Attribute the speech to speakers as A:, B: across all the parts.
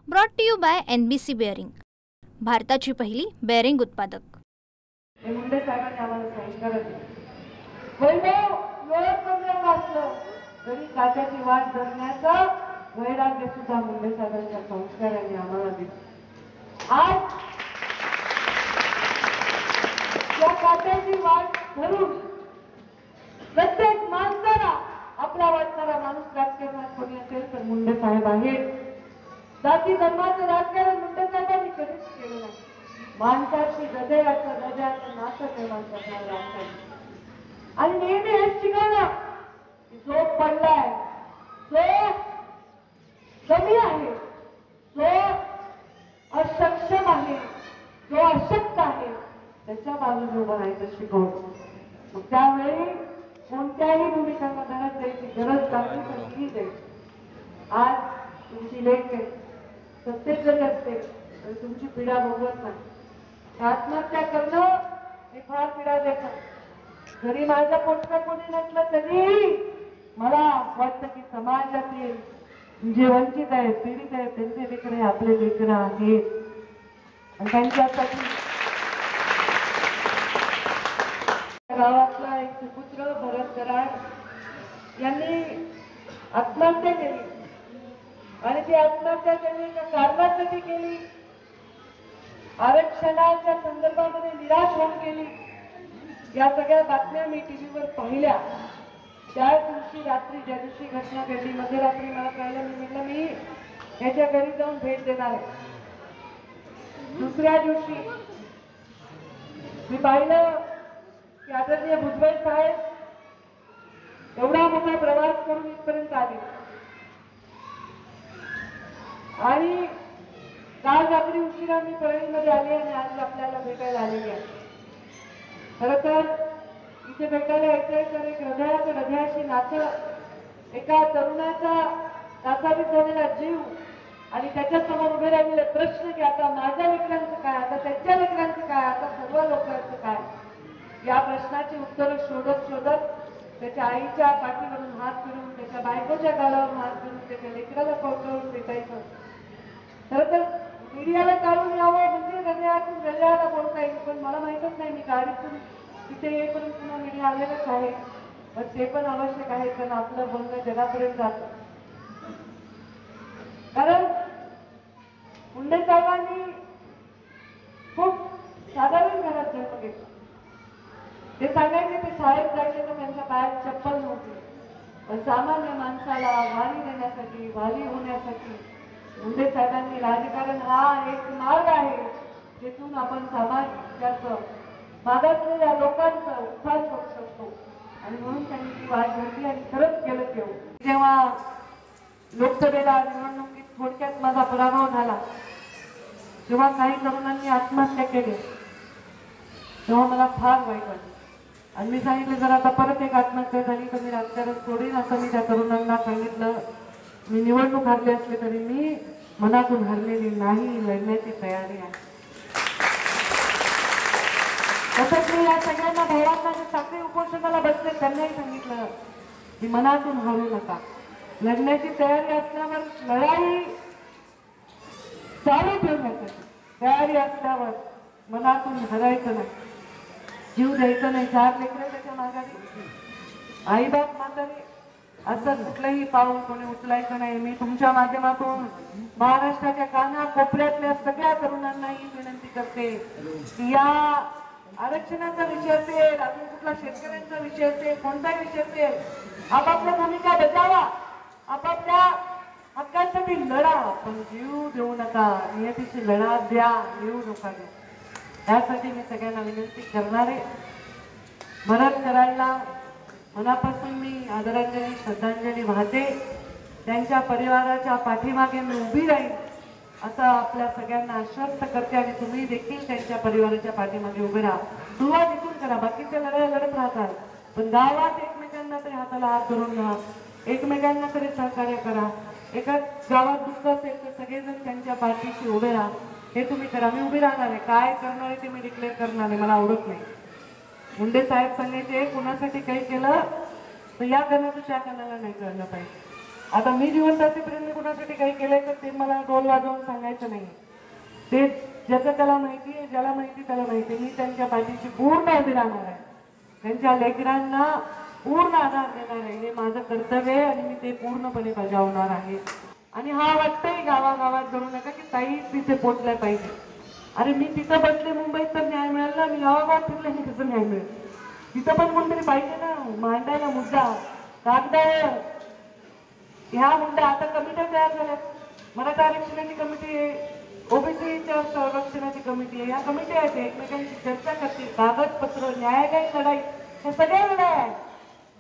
A: Brought to you by NBC bearing, भारताची पहिली bearing उत्पादक।
B: मुंडे साहेबांनी आम्हाला संस्कार दिले। वैभव लोळत असलं तरी काट्याची वाट धरण्याचा वैराग्य सुद्धा मुंडे साहेबांच्या संस्कारांनी आम्हाला दिले। आज या काट्याची वाट धरून प्रत्येक माणसाला आपला वाटणारा माणूस राजकारणात कोणी असेल तर मुंडे साहेब आहेत। जाती धर्माचं राजकारण मुंडे साहेबांनी कधीच केलं नाही। माणसाची हृदयाचं नातं निर्माण करणारे राजकारण आणि नेहमी हेच शिकवलं की जो पडलाय, जो कमी आहे, जो असक्षम आहे, जो अशक्त आहे त्याच्या बाजूने उभं राहायचं शिकवलं। मग त्यावेळी कोणत्याही भूमिकांना धडक द्यायची गरज लागली तर ती द्यायची। आज तुमची लेख आहे, सत्तेत जरी असते तर तुमची पीडा भोगवत नाही। आत्महत्या करणं हे फार पीडा देतं। जरी माझ्या पोटचं कोणी नसलं तरी मला वाटतं की समाजातील जे वंचित आहेत, पीडित आहेत, त्यांचे लेकरं हे आपले लेकरं आहेत आणि त्यांच्यासाठी गावातला एक सुपुत्र भरत कराड यांनी आत्महत्या केली आणि ती आत्महत्या त्यांनी एका कारणासाठी केली, आरक्षणाच्या संदर्भामध्ये निराश होऊन केली। या सगळ्या बातम्या मी टीव्हीवर पाहिल्या। त्या दिवशी रात्री, ज्या दिवशी घटना घडली मध्यरात्री, मला कळलं, मी म्हटलं मी याच्या घरी जाऊन भेट देणार आहे। दुसऱ्या दिवशी मी पाहिलं की आदरणीय भुजबळ साहेब एवढा मोठा प्रवास करून इथपर्यंत आले आणि काल रात्री उशिरा मी परळीमध्ये आले आणि आज आपल्याला भेटायला आलेली आहे। खरं तर इथे भेटायला यायचंय तर एक हृदयाचं हृदयाशी नातं, एका तरुणाचा कासावीस झालेला जीव आणि त्याच्या समोर उभे राहिलेले प्रश्न की आता माझ्या लेकरांचं काय, आता त्याच्या लेकरांचं काय, आता सर्व लोकांचं काय, या प्रश्नाची उत्तरं शोधत शोधत त्याच्या आईच्या पाठीवरून हात फिरून, त्याच्या बायकोच्या गालावर हात फिरून, त्याच्या लेकराला कौतुक भेटायचं। खरं तर मीडियाला काढून यावं म्हणजे हृदयाला बोलता येईल, पण मला माहितच नाही, मी गाडीतून तिथे येईपर्यंत पुन्हा मीडिया आलेलंच आहे, पण ते पण आवश्यक आहे कारण आपलं बोलणं जगापर्यंत जातं। कारण मुंडे साहेबांनी खूप साधारण घरात जन्म घेतला। ते सांगायचे ते शाळेत जायचे तर त्यांच्या पायात चप्पल नव्हती, पण सामान्य माणसाला वाली देण्यासाठी, वाली होण्यासाठी मुंडे साहेबांनी राजकारण हा एक मार्ग आहे जिथून आपण समाजाचं, मागासलेल्या लोकांचं उत्थान करू शकतो आणि म्हणून त्यांनी ती वाट धरली आणि खरंच केलं केवळ। जेव्हा लोकसभेला निवडणुकीत थोडक्यात माझा पराभव झाला, जेव्हा काही तरुणांनी आत्महत्या केली, तेव्हा मला फार वाईट वाटलं आणि मी सांगितलं जर आता परत एक आत्महत्या झाली तर मी राजकारण सोडीन, असं मी त्या तरुणांना सांगितलं। मी निवडणूक हारली असली तरी मी मनातून हरलेली नाही, लढण्याची तयारी आहे। तसंच मी या सगळ्यांना भावांना जे साखळी उपोषणाला बसले त्यांनाही सांगितलं की मनातून हरू नका, लढण्याची तयारी असल्यावर लढाई चालू ठेवण्यासाठी तयारी असल्यावर मनातून हरायचं नाही, जीव द्यायचं नाही। 4 लेकरं त्याच्या माघारी, आईबाप म्हातारी, असं कुठलंही पाऊल कोणी उचलायचं नाही। मी तुमच्या माध्यमातून महाराष्ट्राच्या काना कोपऱ्यातल्या सगळ्या तरुणांनाही विनंती करते की या आरक्षणाचा विषय असेल, अजून कुठला शेतकऱ्यांचा विषय असेल, कोणताही विषय असेल, आपापल्या भूमिका बजावा, आपापल्या हक्कांसाठी लढा, पण जीव देऊ नका, नियतीशी लढा द्या, जीव नका द्या। यासाठी मी सगळ्यांना विनंती करणार आहे। भरत कराडला मनापासून मी आदरांजली, श्रद्धांजली वाहते। त्यांच्या परिवाराच्या पाठीमागे मी उभी राहील असं आपल्या सगळ्यांना आश्वस्त करते आणि तुम्ही देखील त्यांच्या परिवाराच्या पाठीमागे उभे राहा। सुरुवात इथून करा, बाकीच्या लढाया लढत राहतात, पण गावात एकमेकांना तरी हाताला हात धरून राहा, एकमेकांना तरी सहकार्य करा। एका गावात दुःख असेल तर सगळेजण त्यांच्या पाठीशी उभे राहा, हे तुम्ही करा। मी उभी राहणार आहे, काय करणार आहे ते मी डिक्लेअर करणार आहे, मला आवडत नाही। मुंडे साहेब सांगायचे कुणासाठी काही केलं तर या कणाचं त्या कणाला नाही कळलं पाहिजे। आता मी जिवंत असेपर्यंत कुणासाठी काही केलंय तर ते मला ढोल वाजवून सांगायचं नाही. ते ज्याचं त्याला माहिती आहे, ज्याला माहिती त्याला माहिती आहे. मी त्यांच्या पाठीशी पूर्ण उभी राहणार आहे, त्यांच्या लेकरांना पूर्ण आधार देणार आहे. हे माझं कर्तव्य आहे आणि मी ते पूर्णपणे बजावणार आहे. आणि हा वाटतंय गावागावात करू नका की ताई तिथे पोचल्या पाहिजे. अरे मी तिथं बसले मुंबईत तर न्याय मिळेल ना, मी गावागावात फिरले की कसं न्याय मिळेल? तिथं पण कोणतरी पाहिजे ना मांडायला मुद्दा कागदावर. ह्या मुद्दा आता कमिट्या तयार झाल्या, मराठा आरक्षणाची कमिटी आहे, ओबीसीच्या संरक्षणाची कमिटी आहे. या कमिट्या आहेत, एकमेकांची चर्चा करतील, कागदपत्र, न्यायालयीन लढाई, हे सगळ्या लढाई आहेत.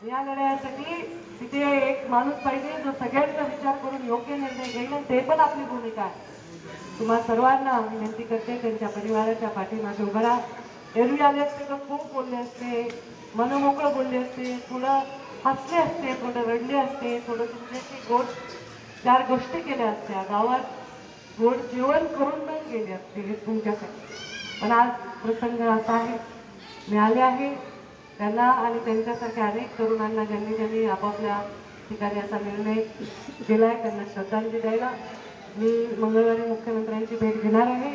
B: या लढ्यासाठी तिथे एक माणूस पाहिजे जो सगळ्यांचा विचार करून योग्य निर्णय घेईल. ते पण आपली भूमिका आहे. तुम्हा सर्वांना विनंती करते, त्यांच्या परिवाराच्या पाठीमागे उभं राहा. एरवी आले असते तर खूप बोलले असते, मनमोकळं बोलले असते, थोडं हसले असते, थोडं रडले असते, थोडं तुमच्याशी गोड 4 गोष्टी केल्या असत्या, गावात गोड जेवण करून पण गेले असते हे तुमच्यासाठी. पण आज प्रसंग असा आहे, मिळाले आहे त्यांना आणि त्यांच्यासारख्या अनेक तरुणांना ज्यांनी आपापल्या ठिकाणी असा निर्णय केलाय, त्यांना श्रद्धांजली द्यायला मी मंगळवारी मुख्यमंत्र्यांची भेट घेणार आहे.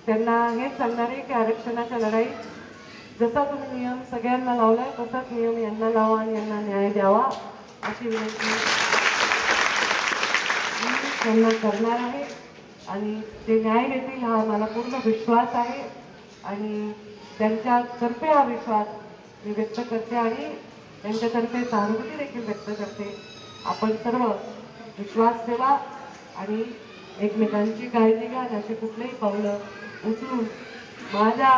B: त्यांना हेच सांगणार आहे की आरक्षणाच्या लढाईत जसा तुम्ही नियम सगळ्यांना लावलाय तसाच नियम यांना लावा आणि यांना न्याय द्यावा अशी विनंती मी त्यांना करणार आहे. आणि ते न्याय देतील हा मला पूर्ण विश्वास आहे आणि त्यांच्यातर्फे हा विश्वास मी व्यक्त करते आणि त्यांच्यातर्फे सहानुभूती देखील व्यक्त करते. आपण सर्व विश्वास ठेवा आणि एकमेकांची काळजी घ्या. असे कुठलेही पावलं उचलून माझ्या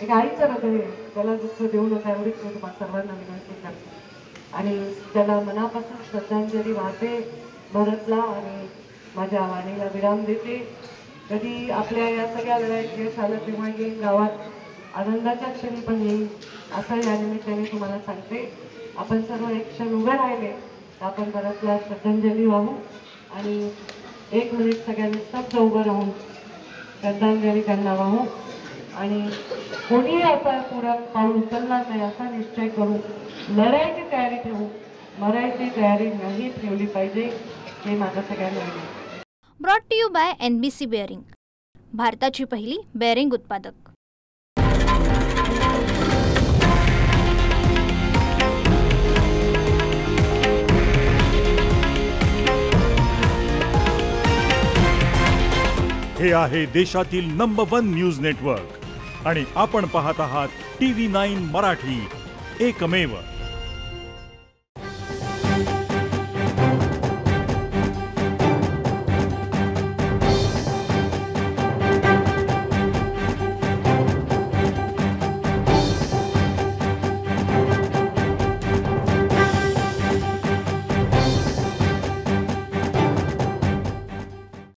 B: एक आईचं हृदय आहे, त्याला दुःख देऊ नका एवढीच मी तुम्हाला सर्वांना विनंती करते. आणि त्याला मनापासून श्रद्धांजली वाहते भरतला आणि माझ्या वाणीला विराम देते. कधी आपल्या या सगळ्या लढाईत यश आलं तेव्हा येईल, गावात आनंदाच्या क्षणी पण येईल असं या निमित्ताने तुम्हाला सांगते. आपण सर्व एक क्षण उभे राहिले तर आपण भरतला श्रद्धांजली वाहू आणि 1 मिनिट सगळ्यांनी स्तब्ध उभं राहून श्रद्धांजली त्यांना वाहू आणि कोणीही असा पूरक पाऊल उचलणार नाही असा निश्चय करू, लढाईची तयारी ठेवू, मरायची तयारी नाही ठेवली पाहिजे हे माझं सगळ्यांना विनंती.
A: Brought to you by NBC bearing, भारताची पहिली बेअरिंग उत्पादक.
C: हे आहे देशातील नंबर 1 न्यूज नेटवर्क आणि आपण पाहत आहात TV9 मराठी, एकमेव.